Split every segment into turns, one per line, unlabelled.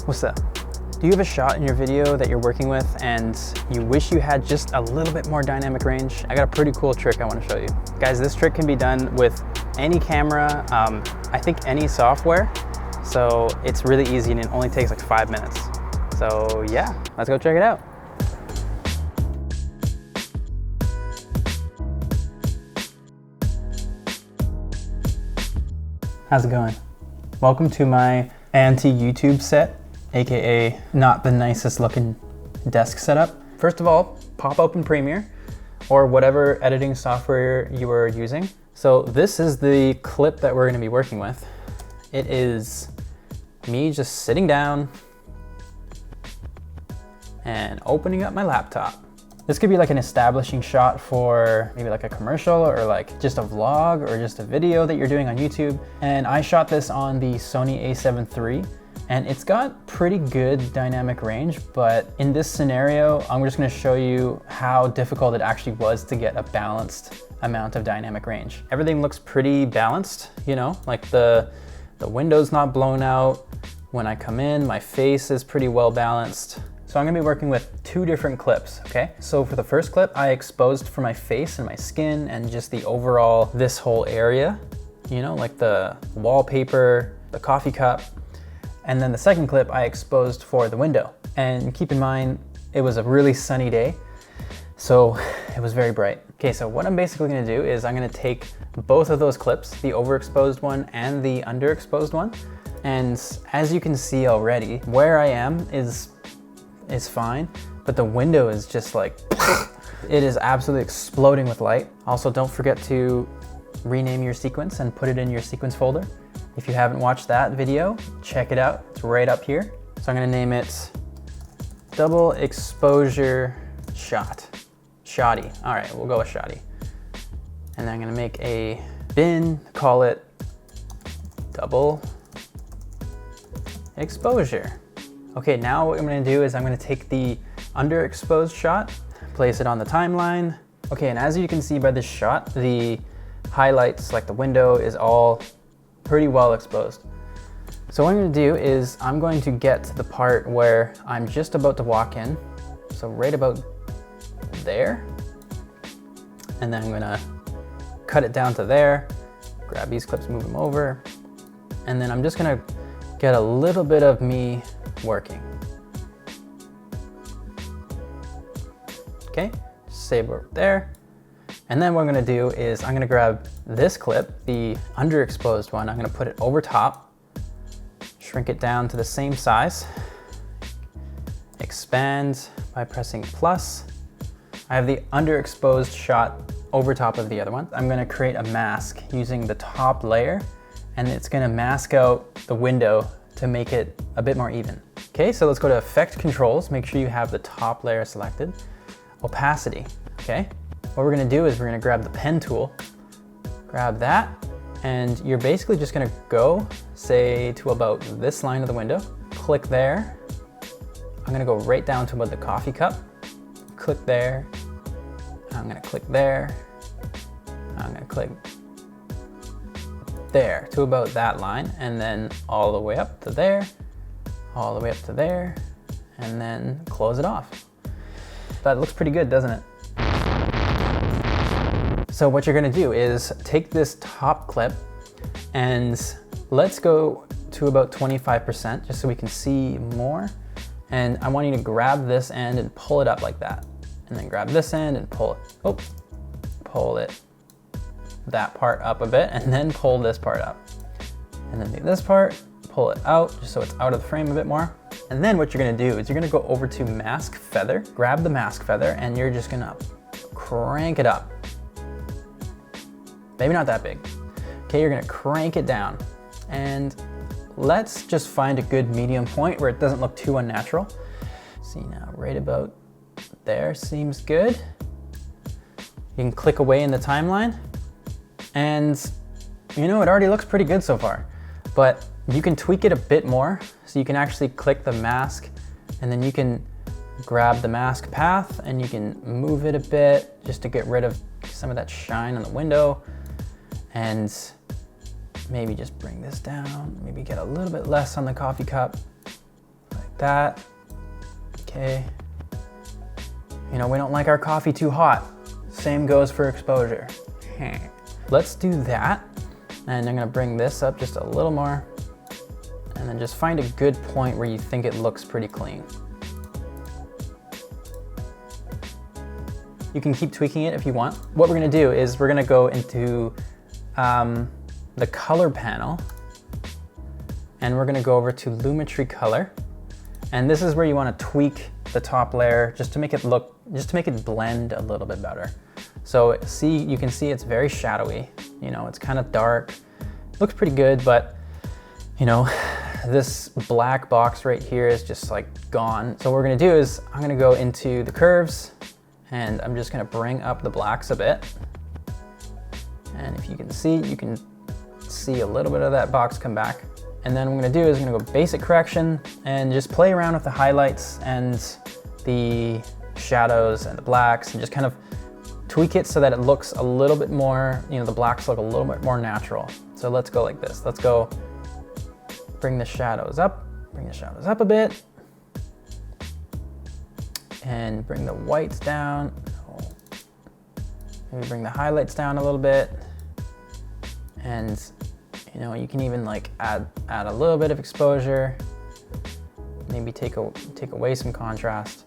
What's up? Do you have a shot in your video that you're working with and you wish you had just a little bit more dynamic range? I got a pretty cool trick I want to show you. Guys, this trick can be done with any camera, I think any software. So it's really easy and it only takes like 5 minutes. So yeah, let's go check it out. How's it going? Welcome to my anti-YouTube set, AKA not the nicest looking desk setup. First of all, pop open Premiere or whatever editing software you are using. So this is the clip that we're gonna be working with. It is me just sitting down and opening up my laptop. This could be like an establishing shot for maybe like a commercial or like just a vlog or just a video that you're doing on YouTube. And I shot this on the Sony a7 III and it's got pretty good dynamic range, but in this scenario, I'm just gonna show you how difficult it actually was to get a balanced amount of dynamic range. Everything looks pretty balanced, you know, like the window's not blown out. When I come in, my face is pretty well balanced. So I'm gonna be working with 2 different clips, okay? So for the first clip, I exposed for my face and my skin and just the overall, this whole area, you know, like the wallpaper, the coffee cup. And then the second clip I exposed for the window. And keep in mind, it was a really sunny day, so it was very bright. Okay, so what I'm basically gonna do is I'm gonna take both of those clips, the overexposed one and the underexposed one. And as you can see already, where I am is fine, but the window is just like, it is absolutely exploding with light. Also, don't forget to rename your sequence and put it in your sequence folder. If you haven't watched that video, check it out. It's right up here. So I'm gonna name it double exposure shot. Shotty. All right, we'll go with shotty. And then I'm gonna make a bin, call it double exposure. Okay, now what I'm gonna do is I'm gonna take the underexposed shot, place it on the timeline. Okay, and as you can see by this shot, the highlights, like the window, is all pretty well exposed. So what I'm gonna do is I'm going to get to the part where I'm just about to walk in. So right about there. And then I'm gonna cut it down to there, grab these clips, move them over. And then I'm just gonna get a little bit of me working. Okay, save it there. And then what I'm gonna do is I'm gonna grab this clip, the underexposed one, I'm gonna put it over top, shrink it down to the same size, expand by pressing plus. I have the underexposed shot over top of the other one. I'm gonna create a mask using the top layer, and it's gonna mask out the window to make it a bit more even. Okay, so let's go to Effect Controls. Make sure you have the top layer selected. Opacity, okay? What we're gonna do is we're gonna grab the pen tool, grab that, and you're basically just gonna go, say, to about this line of the window. Click there. I'm gonna go right down to about the coffee cup. Click there. I'm gonna click there. I'm gonna click there to about that line, and then all the way up to there, all the way up to there, and then close it off. That looks pretty good, doesn't it? So what you're gonna do is take this top clip and let's go to about 25% just so we can see more. And I want you to grab this end and pull it up like that. And then grab this end and pull it, pull it, that part up a bit, and then pull this part up. And then do this part, pull it out just so it's out of the frame a bit more. And then what you're gonna do is you're gonna go over to mask feather, grab the mask feather, and you're just gonna crank it up. Maybe not that big. Okay, you're gonna crank it down. And let's just find a good medium point where it doesn't look too unnatural. See now, right about there seems good. You can click away in the timeline. And you know, it already looks pretty good so far, but you can tweak it a bit more. So you can actually click the mask and then you can grab the mask path and you can move it a bit just to get rid of some of that shine on the window. And maybe just bring this down, maybe get a little bit less on the coffee cup, like that. Okay. You know, we don't like our coffee too hot. Same goes for exposure. Let's do that. And I'm gonna bring this up just a little more. And then just find a good point where you think it looks pretty clean. You can keep tweaking it if you want. What we're gonna do is we're gonna go into the color panel, and we're gonna go over to Lumetri Color. And this is where you wanna tweak the top layer just to make it look, just to make it blend a little bit better. So you can see it's very shadowy. You know, it's kind of dark. Looks pretty good, but you know, this black box right here is just like gone. So what we're gonna do is I'm gonna go into the curves, and I'm just gonna bring up the blacks a bit. And if you can see a little bit of that box come back. And then what I'm gonna do is I'm gonna go basic correction and just play around with the highlights and the shadows and the blacks and just kind of tweak it so that it looks a little bit more, you know, the blacks look a little bit more natural. So let's go like this. Let's go bring the shadows up a bit. And bring the whites down. Maybe bring the highlights down a little bit. And you know, you can even like add a little bit of exposure. Maybe take away some contrast.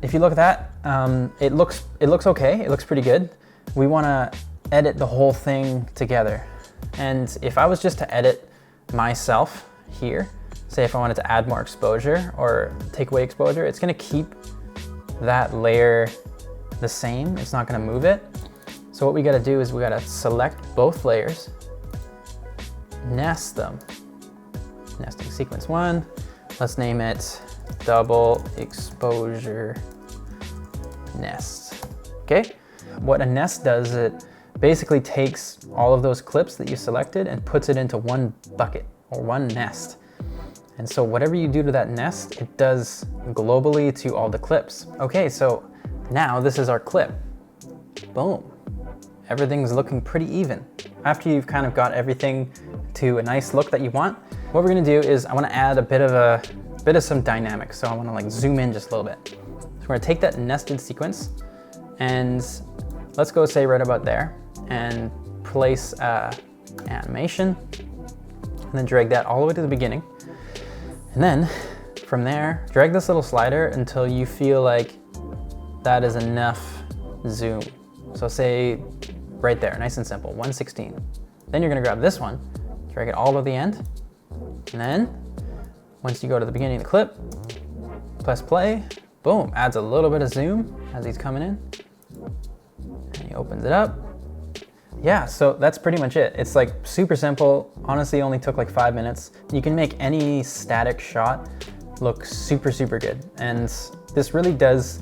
If you look at that, it looks okay. It looks pretty good. We want to edit the whole thing together. And if I was just to edit myself here, say if I wanted to add more exposure or take away exposure, it's going to keep that layer the same. It's not going to move it. So what we got to do is we got to select both layers, nest them. Nesting sequence 1. Let's name it double exposure nest. Okay. What a nest does, it basically takes all of those clips that you selected and puts it into one bucket or one nest. And so whatever you do to that nest, it does globally to all the clips. Okay, so now this is our clip. Boom. Everything's looking pretty even. After you've kind of got everything to a nice look that you want, what we're gonna do is I wanna add a bit of some dynamics. So I wanna like zoom in just a little bit. So we're gonna take that nested sequence and let's go say right about there and place animation and then drag that all the way to the beginning. And then from there, drag this little slider until you feel like that is enough zoom. So say right there, nice and simple, 1/16. Then you're gonna grab this one, drag it all to the end. And then once you go to the beginning of the clip, press play, boom, adds a little bit of zoom as he's coming in. And he opens it up. Yeah, so that's pretty much it. It's like super simple. Honestly, only took like 5 minutes. You can make any static shot look super, super good. And this really does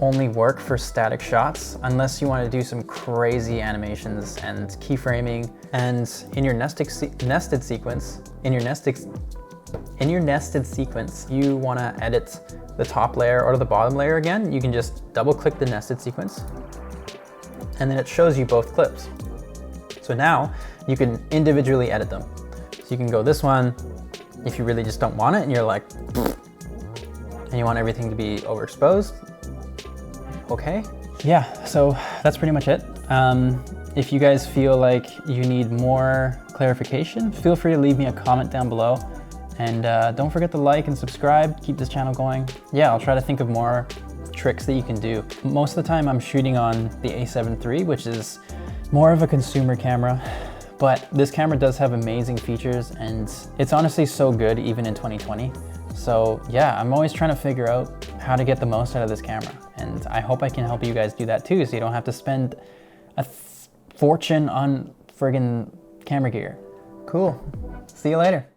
only work for static shots unless you want to do some crazy animations and keyframing. And in your nested sequence, you want to edit the top layer or the bottom layer again. You can just double click the nested sequence and then it shows you both clips. So now you can individually edit them. So you can go this one if you really just don't want it and you're like, and you want everything to be overexposed. Okay. Yeah, so that's pretty much it. If you guys feel like you need more clarification, feel free to leave me a comment down below. And don't forget to like and subscribe, keep this channel going. Yeah, I'll try to think of more tricks that you can do. Most of the time I'm shooting on the A7 III, which is more of a consumer camera, but this camera does have amazing features and it's honestly so good even in 2020. So yeah, I'm always trying to figure out how to get the most out of this camera. And I hope I can help you guys do that too, so you don't have to spend a fortune on friggin' camera gear. Cool, see you later.